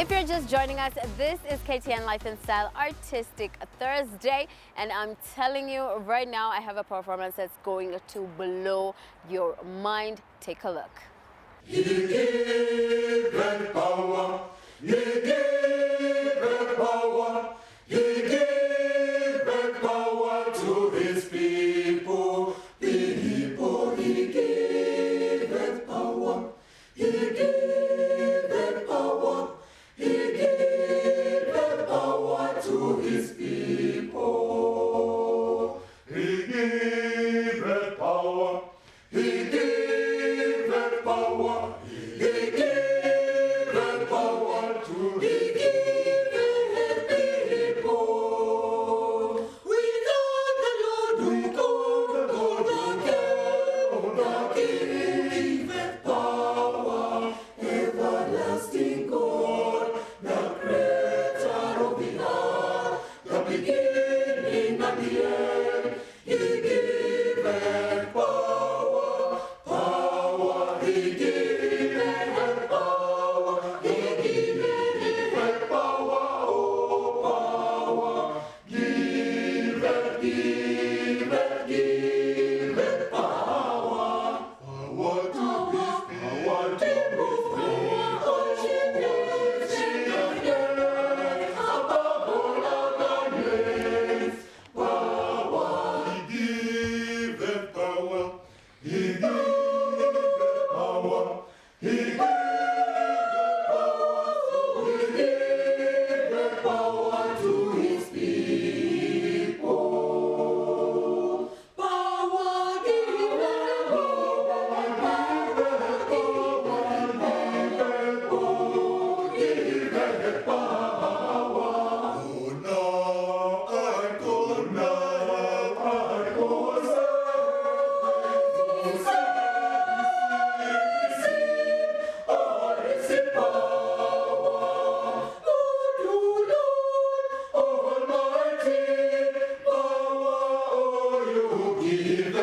If you're just joining us, this is KTN Life and Style Artistic Thursday, and I'm telling you right now, I have a performance that's going to blow your mind. Take a look. He gave power. He gave power. He gave power to his people. People, he gave power. He gave power. He gave power to his people. He gave power. He gave power. He gave power to his people. Without the Lord, we go the King giveth power, everlasting God, the creator of the earth, the beginning and the end. He giveth power, power. He giveth power. He giveth power, oh power. Giveth power. Power to his people. Above all other names. Power. He giveth power. He giveth power. He giveth power to his people. Power, giveth power. Oh, now I call, receive power. Lord, you Lord, Almighty, power, oh, you give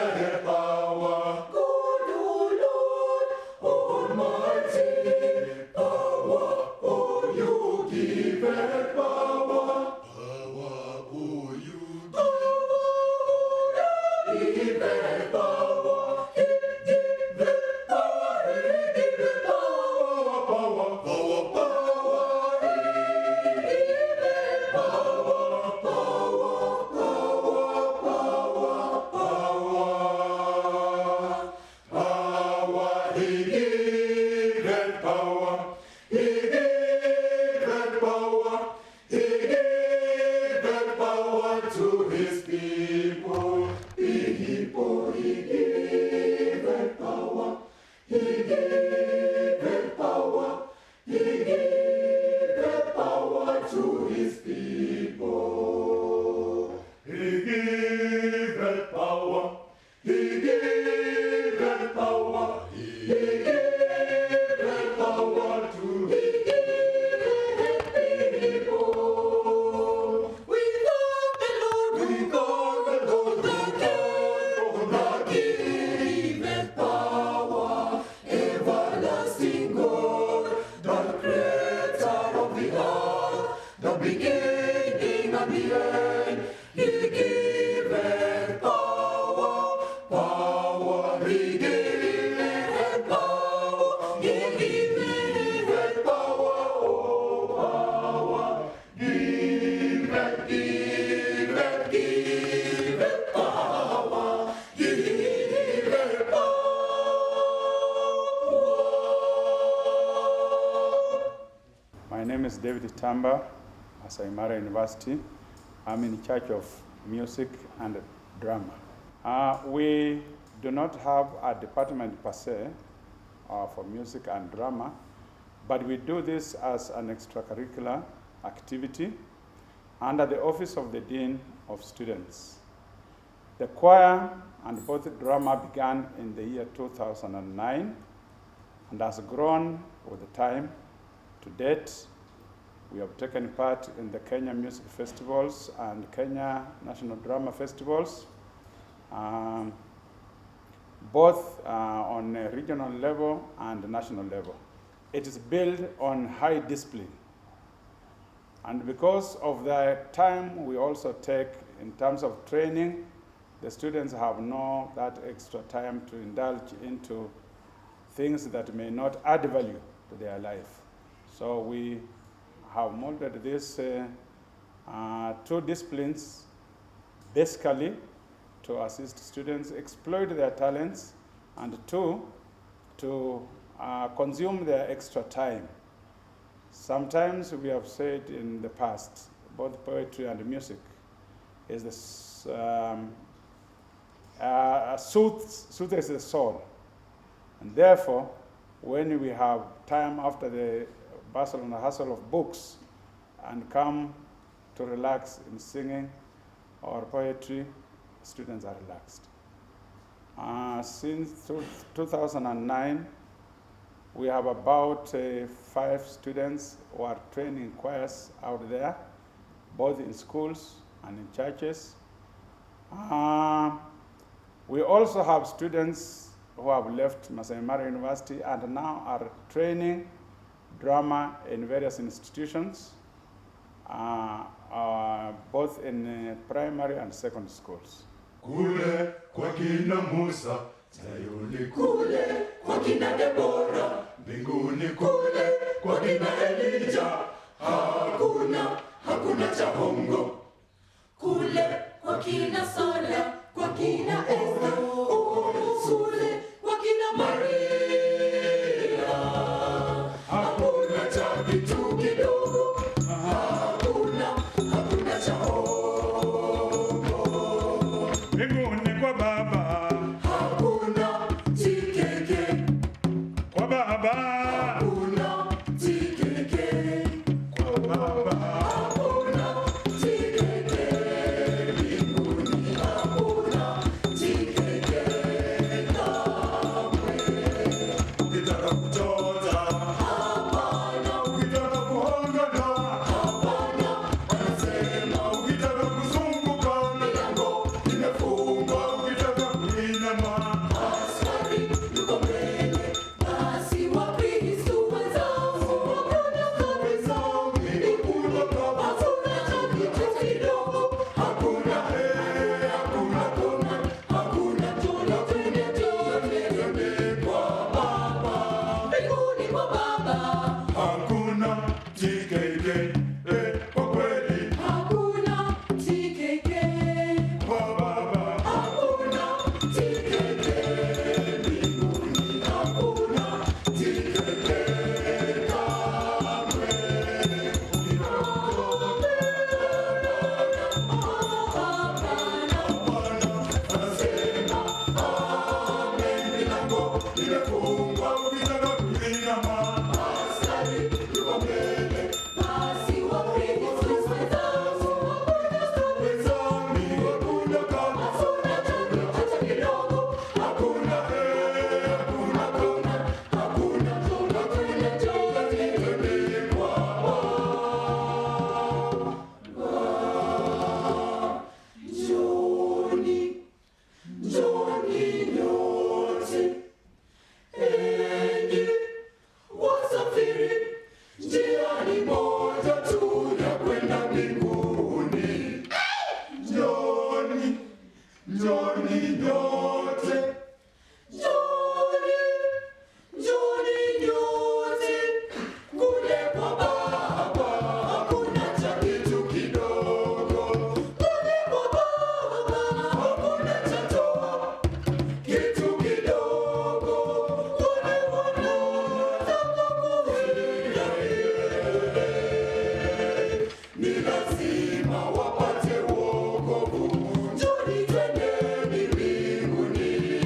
power. God, oh Lord, Almighty, power, oh, you give power. Power, oh, you give power. He giveth power. He giveth power, power, power, power. He giveth power, power, power, power, power. Power, he giveth power. He giveth power. He giveth power to his people. People, he giveth power. He giveth power. He giveth power to his people. He giveth power. He giveth power. He giveth power to his people. Without the Lord, we go the King giveth power, everlasting God, the creator of the earth, the beginning and the end. He giveth power, power. He giveth power. He giveth power, oh power. Giveth power. Giveth power. My name is David Tamba, Maasai University. I'm in charge of music and drama. We do not have a department per se for music and drama, but we do this as an extracurricular activity under the Office of the Dean of Students. The choir and both drama began in the year 2009 and has grown with the time. To date, we have taken part in the Kenya Music Festivals and Kenya National Drama Festivals, both on a regional level and national level. It is built on high discipline And because of the time we also take in terms of training, the students have no that extra time to indulge into things that may not add value to their life. So we have molded these two disciplines basically to assist students exploit their talents, and two, to consume their extra time. Sometimes we have said in the past, both poetry and music is soothes the soul. And therefore, when we have time after the bustle and the hustle of books and come to relax in singing or poetry, students are relaxed. Since 2009, we have about 5 students who are training choirs out there, both in schools and in churches. We also have students who have left Maasai Mara University and now are training drama in various institutions, both in primary and secondary schools. Kule kwa kina Musa, Sayuni kule kwa kina Debora, mbinguni kule kwa kina Elijah, hakuna cha hongo. Kule kwa kina Sola, kwa kina Esther, kule kwa kina Maria, Hakuna cha kitu kidogo, hakuna cha hongo. Mbinguni kwa Baba, Hakuna tikeke, kwa Baba, hakuna tikeke, kwa Baba. hakuna tikeke, mbinguni hakuna tikeke kamwe. Ukitaka kuchota, hapana. Ukitaka kuhongana, hapana. Anasema ukitaka kuzunguka, milango imefungwa. Ukitaka kuinama, askari yuko mbele. basi Wakristo wenzangu, hakuna kabisa, Hakuna baba, hakuna cha kitu kidogo, hakuna twende kwa baba. mbinguni kwa Baba, Hakuna TKK, kwa kweli hakuna TKK, kwa baba. Hakuna TKK, mbinguni hakuna TKK kamwe. Anasema amen, milango imefungwa. Ukitaka kuinama, askari yuko mbele. basi Wakristo wenzangu, Wenzani hakuna kama, hakuna cha kitu kidogo, hakuna twende kwa baba. Njoni nyote, enyi wasafiri, njia ni moja tu ya kwenda mbinguni. Njoni nyote, njoni nyote, kule kwa Baba hakuna cha kitu kidogo. Kule kwa Baba hakuna cha toa kitu kidogo. Wale wanaotaka kuingia ni lazima wapate wokovu. Njoni twendeni mbinguni.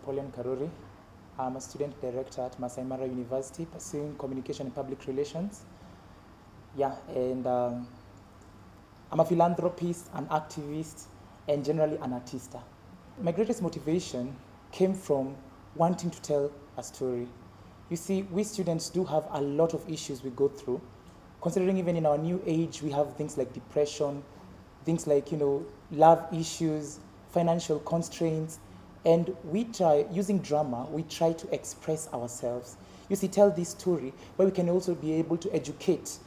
Napoleon Karuri. I'm a student director at Maasai University, pursuing communication and public relations. Yeah, and I'm a philanthropist, an activist, and generally an artista. My greatest motivation came from wanting to tell a story. You see, we students do have a lot of issues we go through. Considering even in our new age, we have things like depression, things like, love issues, financial constraints, and we try, using drama, we try to express ourselves. You see, tell this story where we can also be able to educate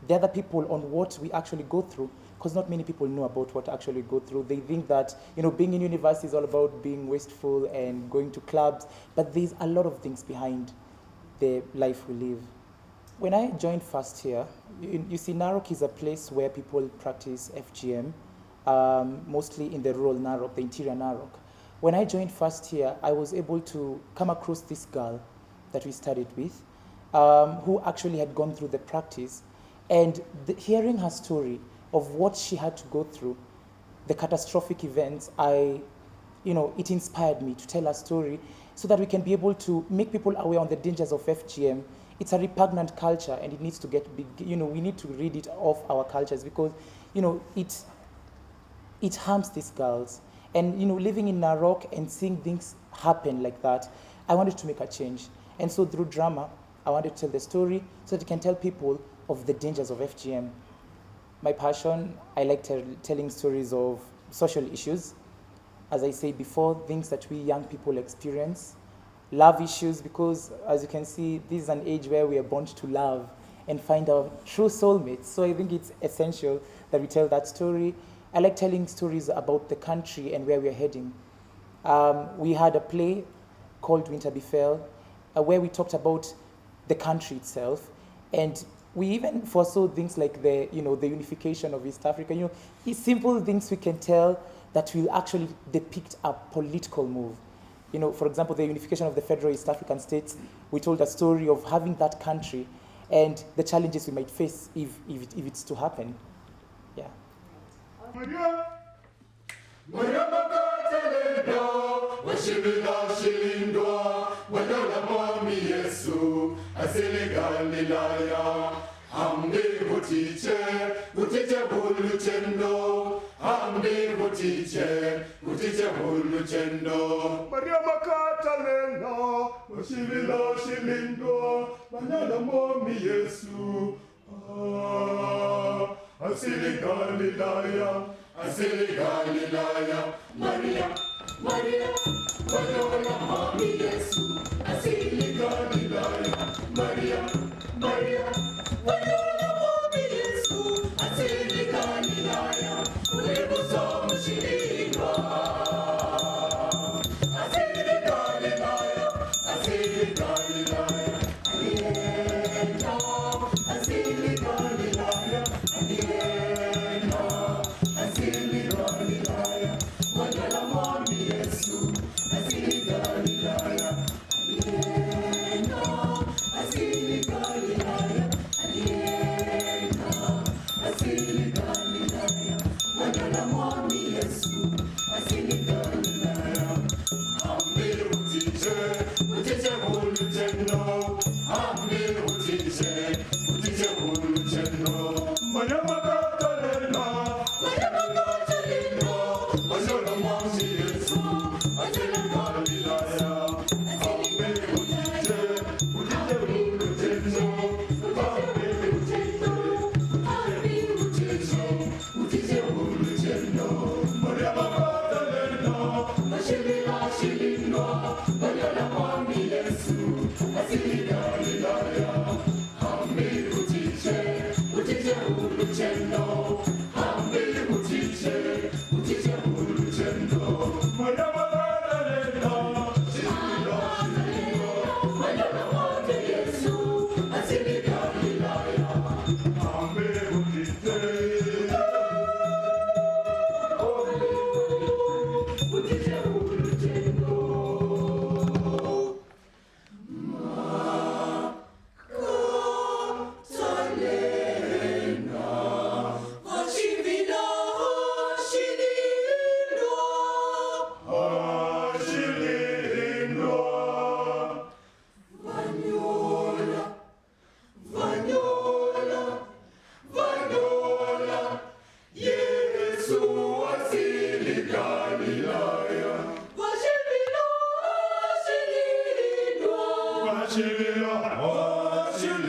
the other people on what we actually go through, because not many people know about what actually go through. They think that, being in university is all about being wasteful and going to clubs, but there's a lot of things behind the life we live. When I joined first year, you see, Narok is a place where people practice FGM, mostly in the rural Narok, the interior Narok. When I joined first year, I was able to come across this girl that we studied with, who actually had gone through the practice, and hearing her story of what she had to go through, the catastrophic events, it inspired me to tell her story so that we can be able to make people aware on the dangers of FGM. It's a repugnant culture, and it needs to get big. We need to rid it off our cultures because, it harms these girls. And, living in Narok and seeing things happen like that, I wanted to make a change. And so through drama, I wanted to tell the story so that I can tell people of the dangers of FGM. My passion, I like telling stories of social issues. As I said before, things that we young people experience. Love issues, because as you can see, this is an age where we are born to love and find our true soulmates. So I think it's essential that we tell that story. I like telling stories about the country and where we're heading. We had a play called Winter Befell, where we talked about the country itself, and we even foresaw things like the unification of East Africa. It's simple things we can tell that will actually depict a political move. For example, the unification of the federal East African states, we told a story of having that country and the challenges we might face if it's to happen. Yeah. Maria makatelenda, washibila shilindwa, wadala mwami Yesu, asili Galilaya. Ambi utiche bulu chendo. Ambi utiche bulu chendo. Maria makatelenda, washibila shilindwa, wadala mwami Yesu, asili Galilaya. Maria, wadala mwami Yesu, asili Galilaya. Maria, wadala mwami Yesu, asili Galilaya. Ulibuzo mshilindwa, asili Galilaya, alienda, asili Galilaya, alienda. Asili Galilaya, wadala mwami Yesu, asili Galilaya, alienda. Asili Galilaya, alienda. Asili Galilaya, wadala mwami Yesu, asili Galilaya. Ambi utiche bulu chendo. Ambi utiche bulu chendo. Maria makatelenda. Asili Galilaya, ambi utiche. wachilia wachilindwa.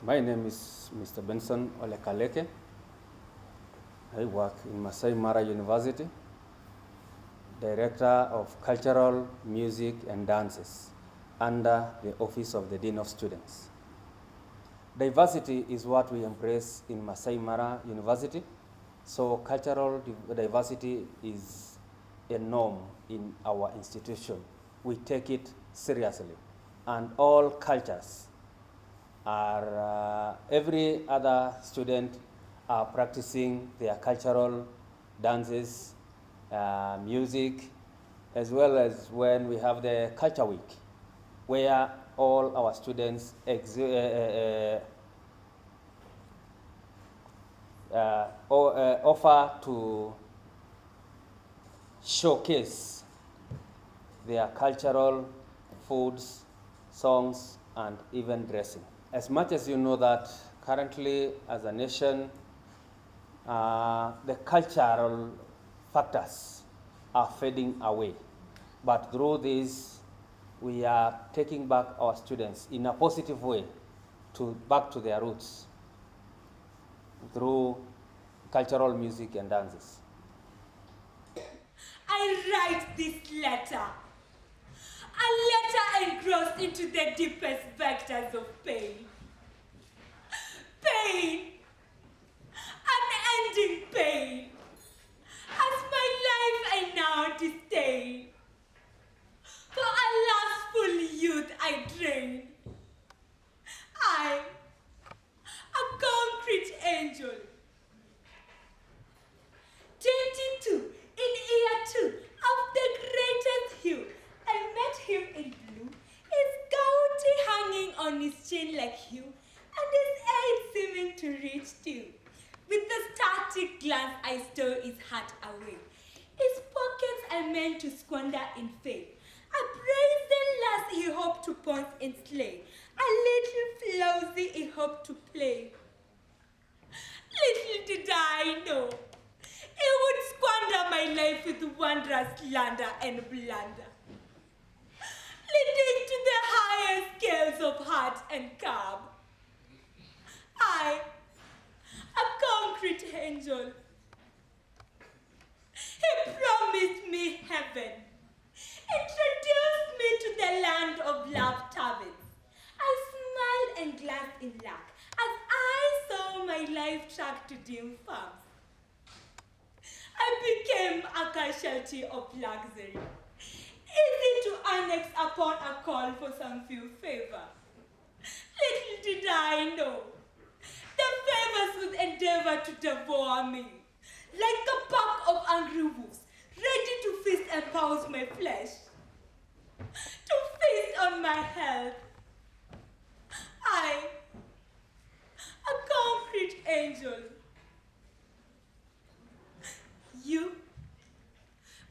My name is Mr. Benson Olekaleke. I work in Maasai Mara University, Director of Cultural, Music and Dances under the Office of the Dean of Students. Diversity is what we embrace in Maasai Mara University, so cultural diversity is a norm in our institution. We take it seriously, and all cultures are, every other student are practicing their cultural dances, music, as well as when we have the Culture Week, where all our students offer to showcase their cultural foods, songs, and even dressing. As much as you know that currently as a nation, the cultural factors are fading away. But through this, we are taking back our students in a positive way back to their roots through cultural music and dances. I write this letter. A letter engrossed into the deepest vectors of pain. Pain. Unending pain. As my life I now disdain. For a lustful youth I drain. I, a concrete angel. 22, in year 2 of the greatest hue, I met him in blue, his goatee hanging on his chin like hue, and his aid seeming to reach to. With the static glance I stole his heart away. His pockets I meant to squander in fame. A brazen lass he hoped to pounce and slay. A little flowsy he hoped to play. Little did I know, he would squander my life with wondrous slander and blunder, leading to the higher scales of heart and curb. I, a concrete angel, he promised me heaven, introduced me to the land of love taverns. I smiled and in luck as I saw my life track to dim farms. I became a casualty of luxury, easy to annex upon a call for some few favor. Little did I know, the favors would endeavor to devour me, like a pack of angry wolves, ready to feast and pounce my flesh, to feast on my health. I, a concrete angel. You,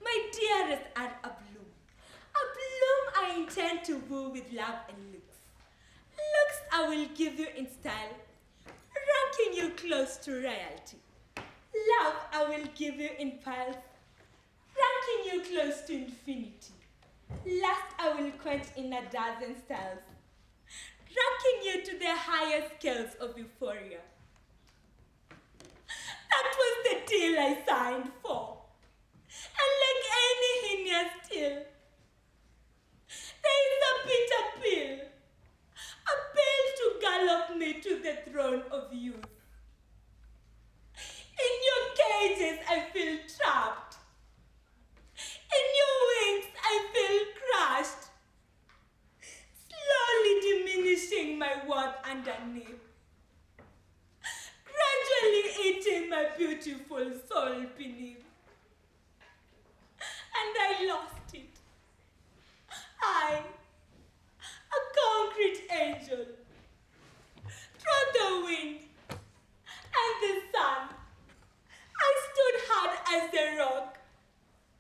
my dearest, are a bloom. A bloom I intend to woo with love and looks. Looks I will give you in style, ranking you close to royalty. Love I will give you in piles, ranking you close to infinity. Lust I will quench in a dozen styles, ranking you to the highest scales of euphoria. That was the deal I signed for. And like any heinous deal, there is a bitter pill, a pill to gallop me to the throne of youth. In your cages I feel trapped. In your wings I feel crushed, slowly diminishing my worth underneath, gradually eating my beautiful soul beneath. And I lost it. I, a concrete angel, through the wind and the sun, I stood hard as a rock.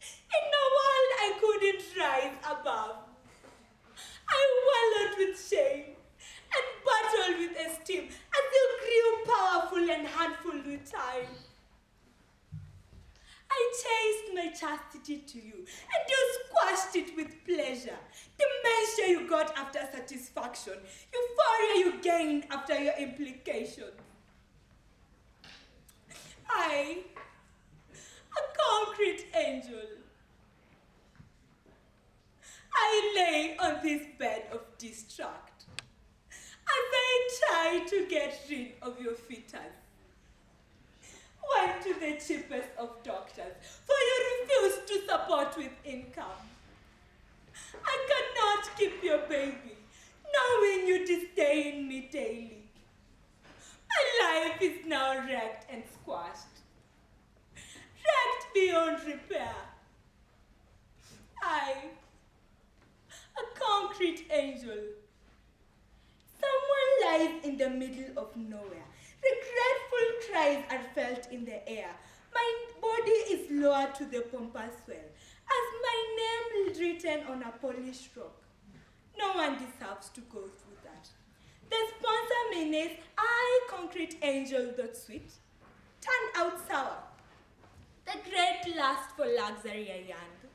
In a world I couldn't rise above. I wallowed with shame and battled with esteem as you grew powerful and handful with time. I chased my chastity to you, and you squashed it with pleasure. Dementia you got after satisfaction, euphoria you gained after your implication. I, a concrete angel, I lay on this bed of distract as I try to get rid of your fetus. Went to the cheapest of doctors, for you refused to support with income. I cannot keep your baby, knowing you disdain me daily. My life is now wrecked and squashed, wrecked beyond repair. I, a concrete angel, someone lies in the middle of nowhere. Regretful cries are felt in the air. My body is lowered to the pampas well, as my name is written on a polished rock. No one deserves to go through that. The sponsor menace, I, concrete angel, that sweet, turned out sour. The great lust for luxury I yearned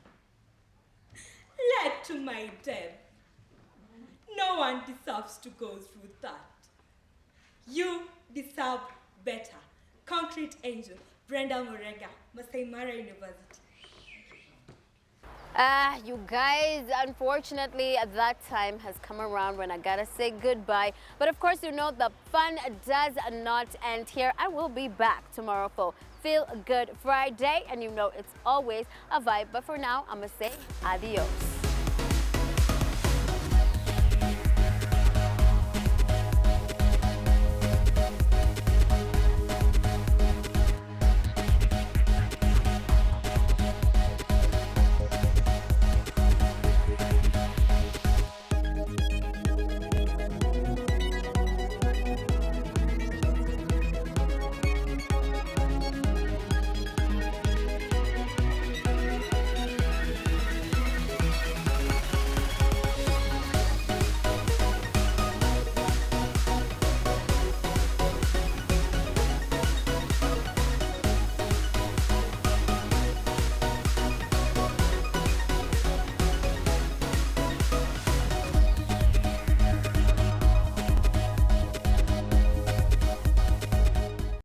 led to my death. No one deserves to go through that. You deserve better. Concrete angel, Brenda Morega, Maasai Mara University. You guys, unfortunately, that time has come around when I gotta say goodbye. But of course, you know the fun does not end here. I will be back tomorrow for Feel Good Friday, and you know it's always a vibe. But for now, I'm gonna say adios.